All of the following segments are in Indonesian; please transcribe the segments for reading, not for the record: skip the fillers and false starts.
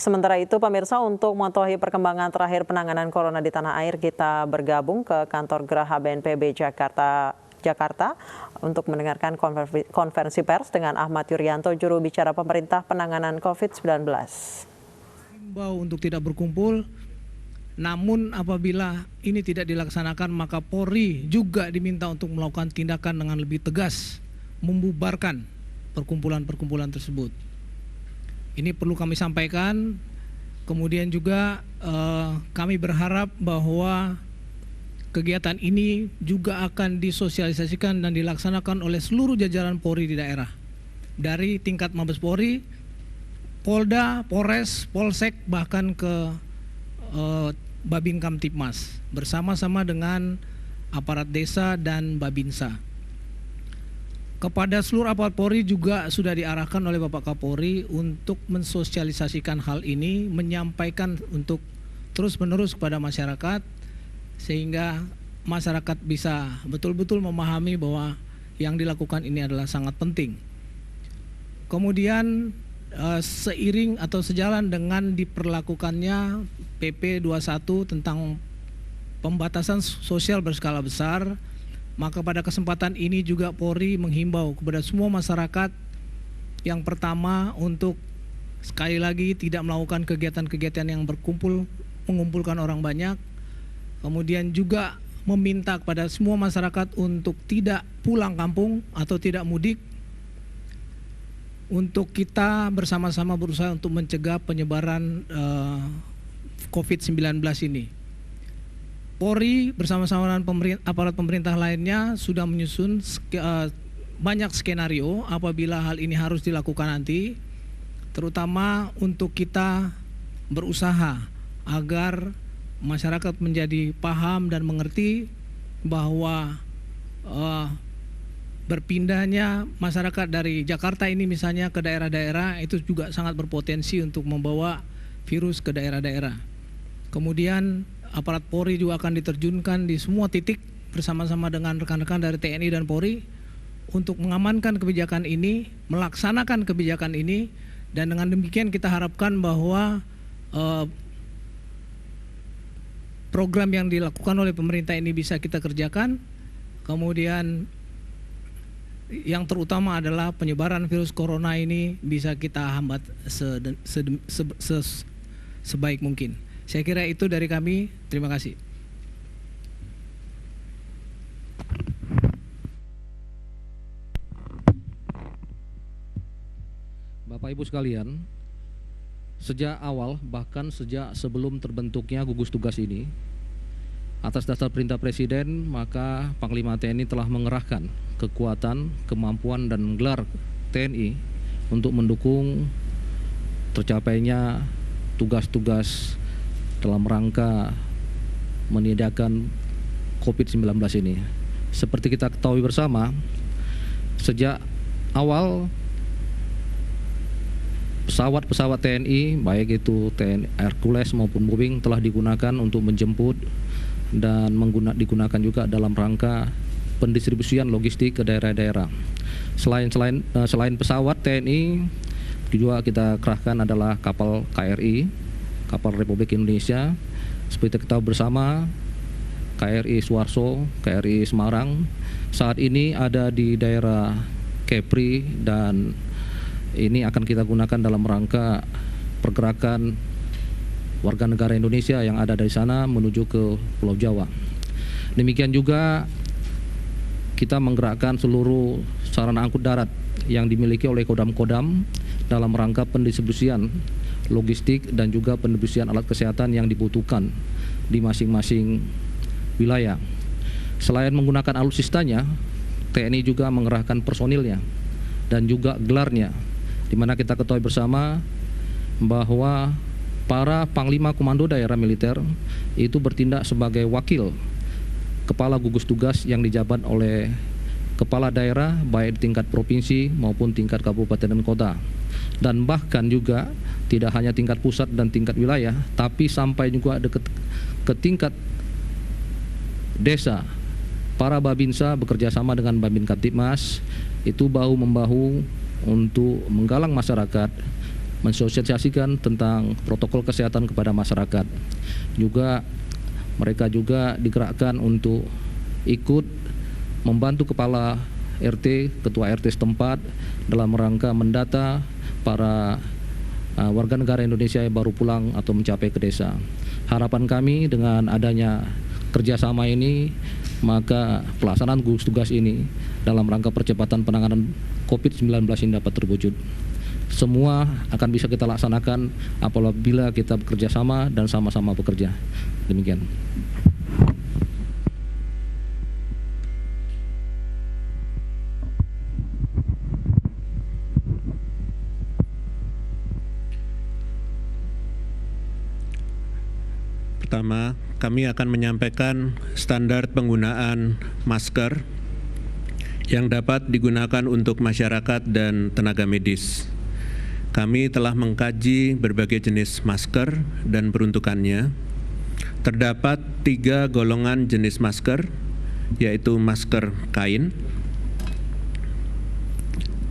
Sementara itu pemirsa, untuk mengetahui perkembangan terakhir penanganan corona di tanah air, kita bergabung ke kantor Geraha BNPB Jakarta untuk mendengarkan konferensi pers dengan Ahmad Yuryanto, juru bicara pemerintah penanganan COVID-19. Himbau untuk tidak berkumpul, namun apabila ini tidak dilaksanakan maka Polri juga diminta untuk melakukan tindakan dengan lebih tegas, membubarkan perkumpulan-perkumpulan tersebut. Ini perlu kami sampaikan. Kemudian juga kami berharap bahwa kegiatan ini juga akan disosialisasikan dan dilaksanakan oleh seluruh jajaran Polri di daerah, dari tingkat Mabes Polri, Polda, Polres, Polsek, bahkan ke Babin Kamtipmas, bersama-sama dengan aparat desa dan Babinsa. Kepada seluruh aparat Polri juga sudah diarahkan oleh Bapak Kapolri untuk mensosialisasikan hal ini, menyampaikan untuk terus-menerus kepada masyarakat, sehingga masyarakat bisa betul-betul memahami bahwa yang dilakukan ini adalah sangat penting. Kemudian seiring atau sejalan dengan diperlakukannya PP 21 tentang pembatasan sosial berskala besar, maka pada kesempatan ini juga Polri menghimbau kepada semua masyarakat, yang pertama untuk sekali lagi tidak melakukan kegiatan-kegiatan yang mengumpulkan orang banyak. Kemudian juga meminta kepada semua masyarakat untuk tidak pulang kampung atau tidak mudik, untuk kita bersama-sama berusaha untuk mencegah penyebaran COVID-19 ini. Polri bersama-sama dengan aparat pemerintah lainnya sudah menyusun banyak skenario apabila hal ini harus dilakukan nanti, terutama untuk kita berusaha agar masyarakat menjadi paham dan mengerti bahwa berpindahnya masyarakat dari Jakarta ini misalnya ke daerah-daerah itu juga sangat berpotensi untuk membawa virus ke daerah-daerah. Kemudian aparat Polri juga akan diterjunkan di semua titik bersama-sama dengan rekan-rekan dari TNI dan Polri untuk mengamankan kebijakan ini, melaksanakan kebijakan ini, dan dengan demikian kita harapkan bahwa program yang dilakukan oleh pemerintah ini bisa kita kerjakan. Kemudian yang terutama adalah penyebaran virus corona ini bisa kita hambat sebaik mungkin. Saya kira itu dari kami. Terima kasih. Bapak Ibu sekalian, sejak awal bahkan sejak sebelum terbentuknya gugus tugas ini, atas dasar perintah Presiden, maka Panglima TNI telah mengerahkan kekuatan, kemampuan dan menggelar TNI untuk mendukung tercapainya tugas-tugas dalam rangka menyediakan COVID-19 ini. Seperti kita ketahui bersama, sejak awal pesawat-pesawat TNI, baik itu TNI Hercules maupun Boeing, telah digunakan untuk menjemput dan digunakan juga dalam rangka pendistribusian logistik ke daerah-daerah. Selain pesawat TNI, juga kita kerahkan adalah kapal KRI, kapal Republik Indonesia. Seperti kita tahu bersama, KRI Suharto, KRI Semarang saat ini ada di daerah Kepri, dan ini akan kita gunakan dalam rangka pergerakan warga negara Indonesia yang ada dari sana menuju ke Pulau Jawa. Demikian juga kita menggerakkan seluruh sarana angkut darat yang dimiliki oleh Kodam-Kodam dalam rangka pendistribusian logistik dan juga pendistribusian alat kesehatan yang dibutuhkan di masing-masing wilayah. Selain menggunakan alutsistanya, TNI juga mengerahkan personilnya dan juga gelarnya, di mana kita ketahui bersama bahwa para Panglima Komando Daerah Militer itu bertindak sebagai wakil kepala gugus tugas yang dijabat oleh kepala daerah baik di tingkat provinsi maupun tingkat kabupaten dan kota. Dan bahkan juga tidak hanya tingkat pusat dan tingkat wilayah, tapi sampai juga ke tingkat desa. Para Babinsa bekerja sama dengan Babin Kamtipmas itu bahu-membahu untuk menggalang masyarakat mensosialisasikan tentang protokol kesehatan kepada masyarakat. Juga mereka juga digerakkan untuk ikut membantu kepala RT, ketua RT setempat dalam rangka mendata para warga negara Indonesia yang baru pulang atau mencapai ke desa. Harapan kami dengan adanya kerjasama ini, maka pelaksanaan gugus tugas ini dalam rangka percepatan penanganan COVID-19 ini dapat terwujud. Semua akan bisa kita laksanakan apabila kita bekerja sama dan sama-sama bekerja. Demikian. Pertama, kami akan menyampaikan standar penggunaan masker yang dapat digunakan untuk masyarakat dan tenaga medis. Kami telah mengkaji berbagai jenis masker dan peruntukannya. Terdapat 3 golongan jenis masker, yaitu masker kain,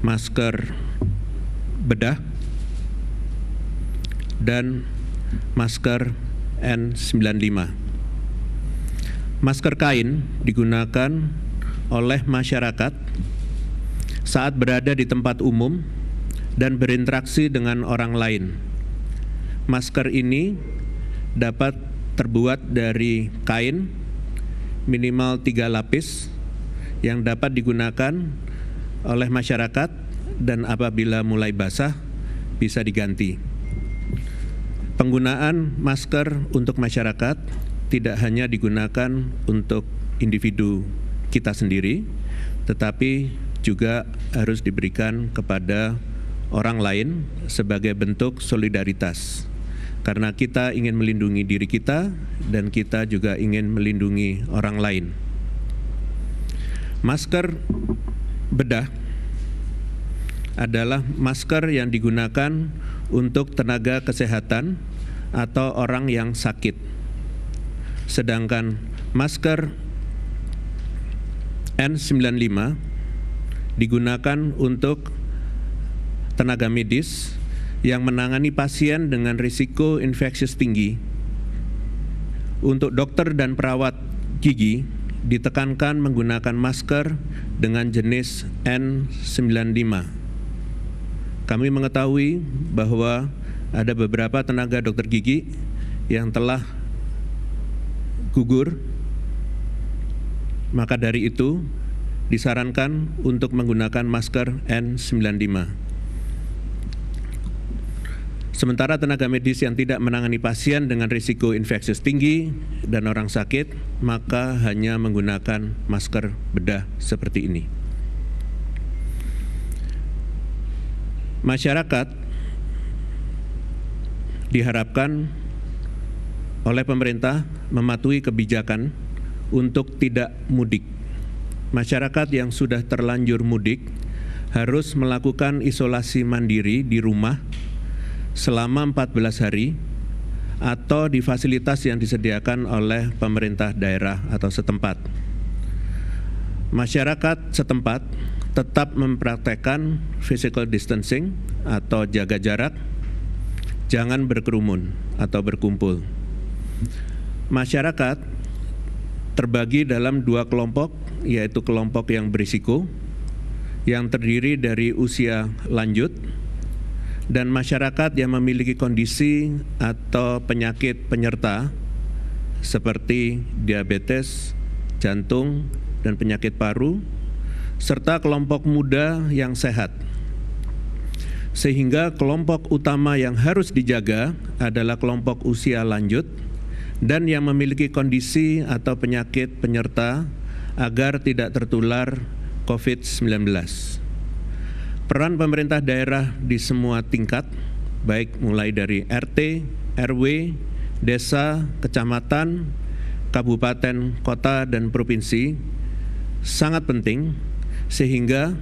masker bedah, dan masker N95. Masker kain digunakan oleh masyarakat saat berada di tempat umum dan berinteraksi dengan orang lain. Masker ini dapat terbuat dari kain minimal 3 lapis yang dapat digunakan oleh masyarakat dan apabila mulai basah bisa diganti. Penggunaan masker untuk masyarakat tidak hanya digunakan untuk individu kita sendiri, tetapi juga harus diberikan kepada orang lain sebagai bentuk solidaritas. Karena kita ingin melindungi diri kita dan kita juga ingin melindungi orang lain. Masker bedah adalah masker yang digunakan untuk tenaga kesehatan atau orang yang sakit. Sedangkan masker N95 digunakan untuk tenaga medis yang menangani pasien dengan risiko infeksius tinggi. Untuk dokter dan perawat gigi ditekankan menggunakan masker dengan jenis N95. Kami mengetahui bahwa ada beberapa tenaga dokter gigi yang telah gugur, maka dari itu disarankan untuk menggunakan masker N95. Sementara tenaga medis yang tidak menangani pasien dengan risiko infeksius tinggi dan orang sakit, maka hanya menggunakan masker bedah seperti ini. Masyarakat diharapkan oleh pemerintah mematuhi kebijakan untuk tidak mudik. Masyarakat yang sudah terlanjur mudik harus melakukan isolasi mandiri di rumah selama 14 hari atau di fasilitas yang disediakan oleh pemerintah daerah atau setempat. Masyarakat setempat tetap mempraktekkan physical distancing atau jaga jarak, jangan berkerumun atau berkumpul. Masyarakat terbagi dalam 2 kelompok, yaitu kelompok yang berisiko, yang terdiri dari usia lanjut, dan masyarakat yang memiliki kondisi atau penyakit penyerta seperti diabetes, jantung, dan penyakit paru, serta kelompok muda yang sehat. Sehingga kelompok utama yang harus dijaga adalah kelompok usia lanjut dan yang memiliki kondisi atau penyakit penyerta agar tidak tertular COVID-19. Peran pemerintah daerah di semua tingkat, baik mulai dari RT, RW, desa, kecamatan, kabupaten, kota, dan provinsi, sangat penting, sehingga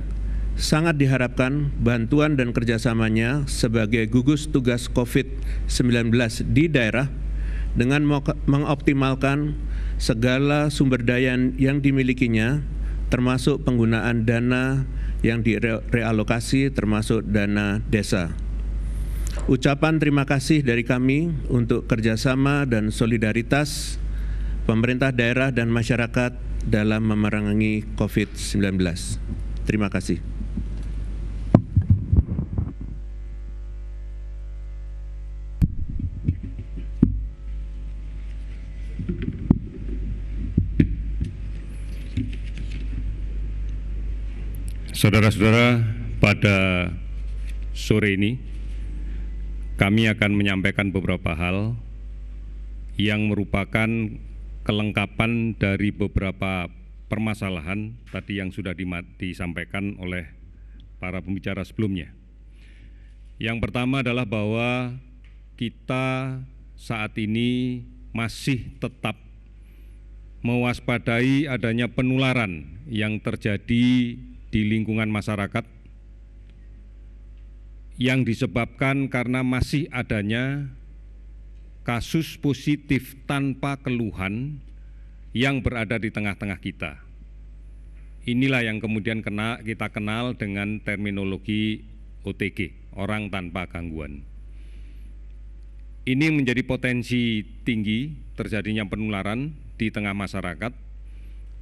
sangat diharapkan bantuan dan kerjasamanya sebagai gugus tugas COVID-19 di daerah dengan mengoptimalkan segala sumber daya yang dimilikinya, termasuk penggunaan dana yang direalokasi termasuk dana desa. Ucapan terima kasih dari kami untuk kerjasama dan solidaritas pemerintah daerah dan masyarakat dalam memerangi COVID-19. Terima kasih. Saudara-saudara, pada sore ini kami akan menyampaikan beberapa hal yang merupakan kelengkapan dari beberapa permasalahan tadi yang sudah disampaikan oleh para pembicara sebelumnya. Yang pertama adalah bahwa kita saat ini masih tetap mewaspadai adanya penularan yang terjadi di lingkungan masyarakat yang disebabkan karena masih adanya kasus positif tanpa keluhan yang berada di tengah-tengah kita. Inilah yang kemudian kita kenal dengan terminologi OTG, orang tanpa gangguan. Ini menjadi potensi tinggi terjadinya penularan di tengah masyarakat,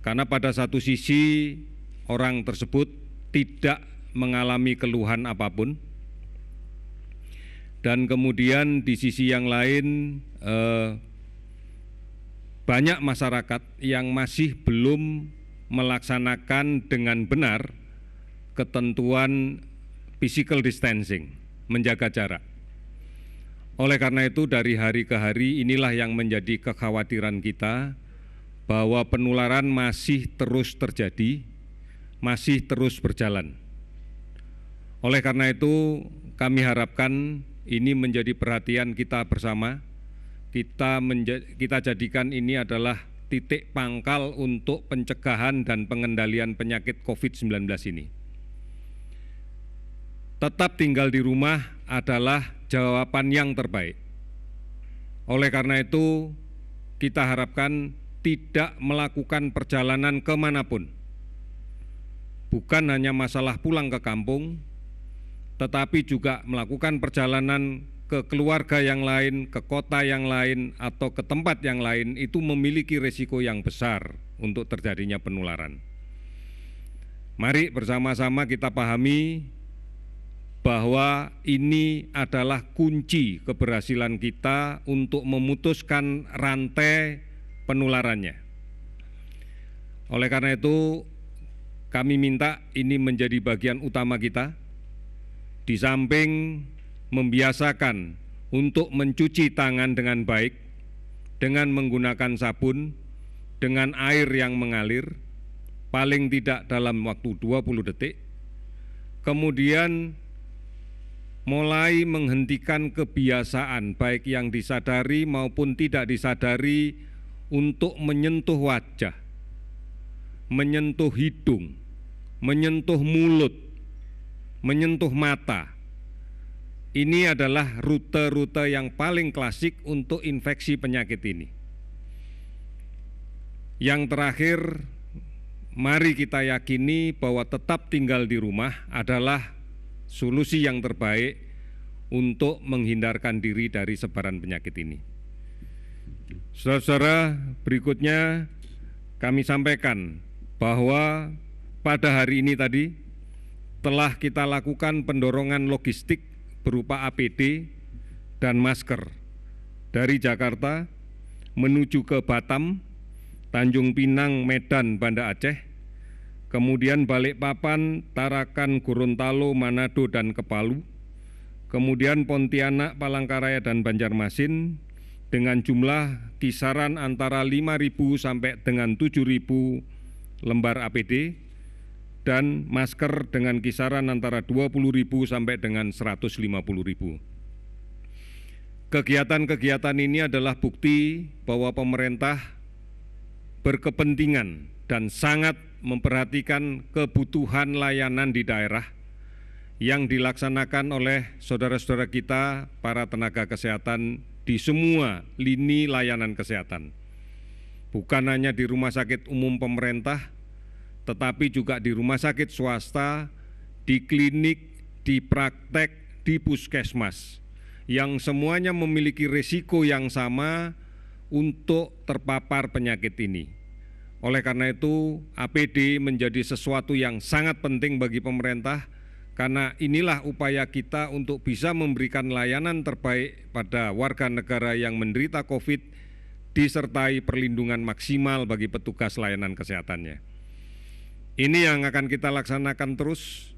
karena pada satu sisi orang tersebut tidak mengalami keluhan apapun, dan kemudian di sisi yang lain banyak masyarakat yang masih belum melaksanakan dengan benar ketentuan physical distancing, menjaga jarak. Oleh karena itu dari hari ke hari inilah yang menjadi kekhawatiran kita, bahwa penularan masih terus terjadi, masih terus berjalan. Oleh karena itu kami harapkan ini menjadi perhatian kita bersama. Kita jadikan ini adalah titik pangkal untuk pencegahan dan pengendalian penyakit COVID-19 ini. Tetap tinggal di rumah adalah jawaban yang terbaik. Oleh karena itu kita harapkan tidak melakukan perjalanan kemanapun. Bukan hanya masalah pulang ke kampung, tetapi juga melakukan perjalanan ke keluarga yang lain, ke kota yang lain, atau ke tempat yang lain, itu memiliki risiko yang besar untuk terjadinya penularan. Mari bersama-sama kita pahami bahwa ini adalah kunci keberhasilan kita untuk memutuskan rantai penularannya. Oleh karena itu, kami minta ini menjadi bagian utama kita, di samping membiasakan untuk mencuci tangan dengan baik, dengan menggunakan sabun, dengan air yang mengalir, paling tidak dalam waktu 20 detik, kemudian mulai menghentikan kebiasaan, baik yang disadari maupun tidak disadari, untuk menyentuh wajah, menyentuh hidung, menyentuh mulut, menyentuh mata. Ini adalah rute-rute yang paling klasik untuk infeksi penyakit ini. Yang terakhir, mari kita yakini bahwa tetap tinggal di rumah adalah solusi yang terbaik untuk menghindarkan diri dari sebaran penyakit ini. Saudara-saudara, berikutnya kami sampaikan bahwa pada hari ini tadi telah kita lakukan pendorongan logistik berupa APD dan masker dari Jakarta menuju ke Batam, Tanjung Pinang, Medan, Banda Aceh, kemudian Balikpapan, Tarakan, Gorontalo, Manado, dan Kepalu, kemudian Pontianak, Palangkaraya, dan Banjarmasin, dengan jumlah kisaran antara 5.000 sampai dengan 7.000 lembar APD, dan masker dengan kisaran antara 20.000 sampai dengan 150.000. Kegiatan-kegiatan ini adalah bukti bahwa pemerintah berkepentingan dan sangat memperhatikan kebutuhan layanan di daerah yang dilaksanakan oleh saudara-saudara kita, para tenaga kesehatan di semua lini layanan kesehatan. Bukan hanya di rumah sakit umum pemerintah, tetapi juga di rumah sakit swasta, di klinik, di praktek, di puskesmas, yang semuanya memiliki risiko yang sama untuk terpapar penyakit ini. Oleh karena itu, APD menjadi sesuatu yang sangat penting bagi pemerintah, karena inilah upaya kita untuk bisa memberikan layanan terbaik pada warga negara yang menderita COVID, disertai perlindungan maksimal bagi petugas layanan kesehatannya. Ini yang akan kita laksanakan terus,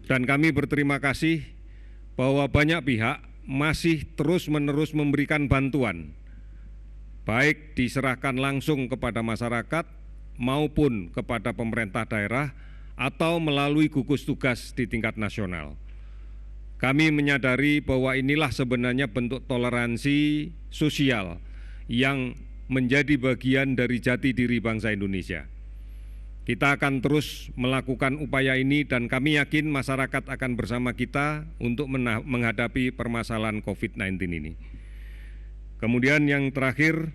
dan kami berterima kasih bahwa banyak pihak masih terus-menerus memberikan bantuan, baik diserahkan langsung kepada masyarakat maupun kepada pemerintah daerah atau melalui gugus tugas di tingkat nasional. Kami menyadari bahwa inilah sebenarnya bentuk toleransi sosial yang menjadi bagian dari jati diri bangsa Indonesia. Kita akan terus melakukan upaya ini dan kami yakin masyarakat akan bersama kita untuk menghadapi permasalahan COVID-19 ini. Kemudian yang terakhir,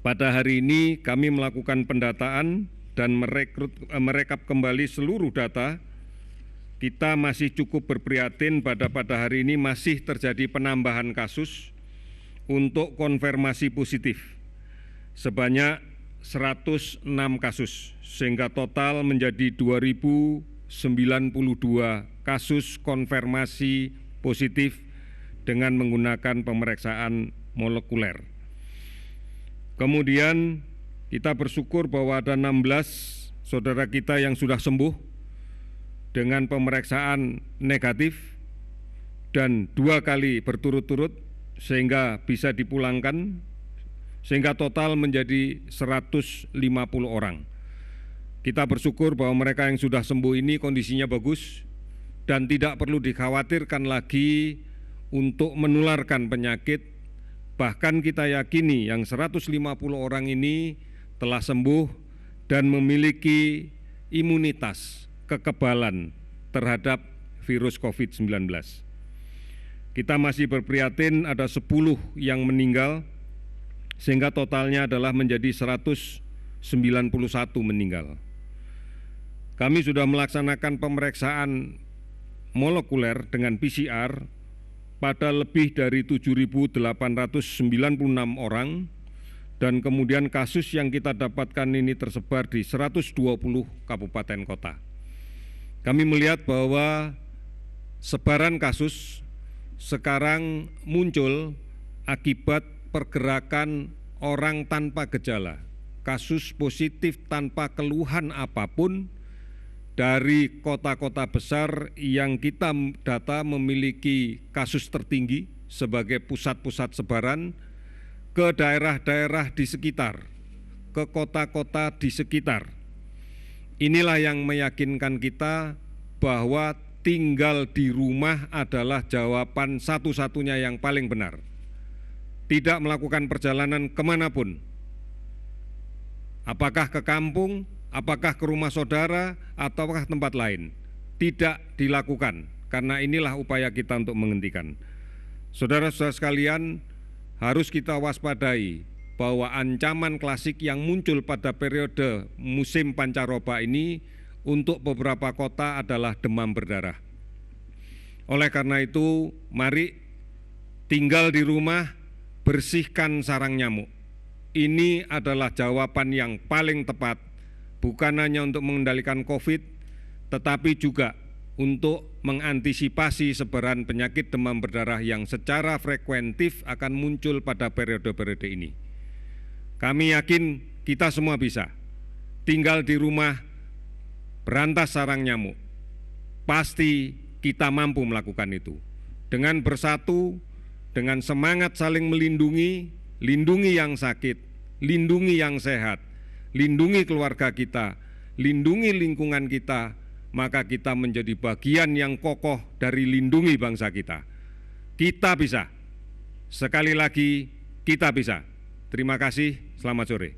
pada hari ini kami melakukan pendataan dan merekap kembali seluruh data. Kita masih cukup berprihatin pada hari ini masih terjadi penambahan kasus untuk konfirmasi positif sebanyak 106 kasus, sehingga total menjadi 2.092 kasus konfirmasi positif dengan menggunakan pemeriksaan molekuler. Kemudian kita bersyukur bahwa ada 16 saudara kita yang sudah sembuh dengan pemeriksaan negatif dan 2 kali berturut-turut sehingga bisa dipulangkan, sehingga total menjadi 150 orang. Kita bersyukur bahwa mereka yang sudah sembuh ini kondisinya bagus dan tidak perlu dikhawatirkan lagi untuk menularkan penyakit. Bahkan kita yakini yang 150 orang ini telah sembuh dan memiliki imunitas, kekebalan terhadap virus COVID-19. Kita masih berprihatin ada 10 yang meninggal, sehingga totalnya adalah menjadi 191 meninggal. Kami sudah melaksanakan pemeriksaan molekuler dengan PCR pada lebih dari 7.896 orang, dan kemudian kasus yang kita dapatkan ini tersebar di 120 kabupaten kota. Kami melihat bahwa sebaran kasus sekarang muncul akibat pergerakan orang tanpa gejala, kasus positif tanpa keluhan apapun dari kota-kota besar yang kita data memiliki kasus tertinggi sebagai pusat-pusat sebaran ke daerah-daerah di sekitar, ke kota-kota di sekitar. Inilah yang meyakinkan kita bahwa tinggal di rumah adalah jawaban satu-satunya yang paling benar. Tidak melakukan perjalanan kemanapun, apakah ke kampung, apakah ke rumah saudara, ataukah tempat lain, tidak dilakukan, karena inilah upaya kita untuk menghentikan. Saudara-saudara sekalian, harus kita waspadai bahwa ancaman klasik yang muncul pada periode musim pancaroba ini untuk beberapa kota adalah demam berdarah. Oleh karena itu, mari tinggal di rumah, bersihkan sarang nyamuk. Ini adalah jawaban yang paling tepat, bukan hanya untuk mengendalikan COVID, tetapi juga untuk mengantisipasi sebaran penyakit demam berdarah yang secara frekuentif akan muncul pada periode-periode ini. Kami yakin kita semua bisa tinggal di rumah, berantas sarang nyamuk. Pasti kita mampu melakukan itu. Dengan bersatu, dengan semangat saling melindungi, lindungi yang sakit, lindungi yang sehat, lindungi keluarga kita, lindungi lingkungan kita, maka kita menjadi bagian yang kokoh dari lindungi bangsa kita. Kita bisa. Sekali lagi, kita bisa. Terima kasih, selamat sore.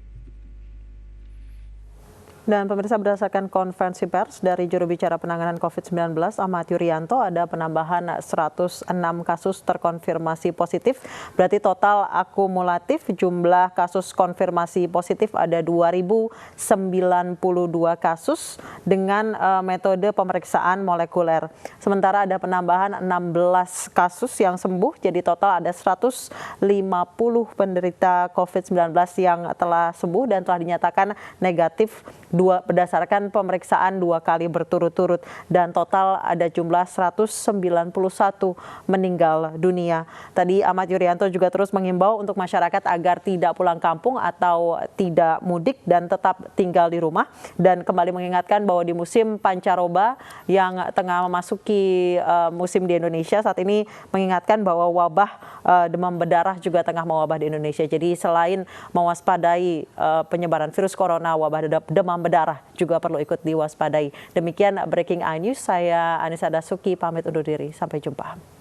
Dan pemirsa, berdasarkan konferensi pers dari juru bicara penanganan COVID-19 Ahmad Yuryanto, ada penambahan 106 kasus terkonfirmasi positif. Berarti total akumulatif jumlah kasus konfirmasi positif ada 2.092 kasus dengan metode pemeriksaan molekuler. Sementara ada penambahan 16 kasus yang sembuh, jadi total ada 150 penderita COVID-19 yang telah sembuh dan telah dinyatakan negatif berdasarkan pemeriksaan 2 kali berturut-turut, dan total ada jumlah 191 meninggal dunia. Tadi Ahmad Yuryanto juga terus mengimbau untuk masyarakat agar tidak pulang kampung atau tidak mudik dan tetap tinggal di rumah, dan kembali mengingatkan bahwa di musim pancaroba yang tengah memasuki musim di Indonesia saat ini, mengingatkan bahwa wabah demam berdarah juga tengah mewabah di Indonesia. Jadi selain mewaspadai penyebaran virus corona, wabah demam berdarah juga perlu ikut diwaspadai. Demikian Breaking iNews, saya Anissa Dasuki pamit undur diri. Sampai jumpa.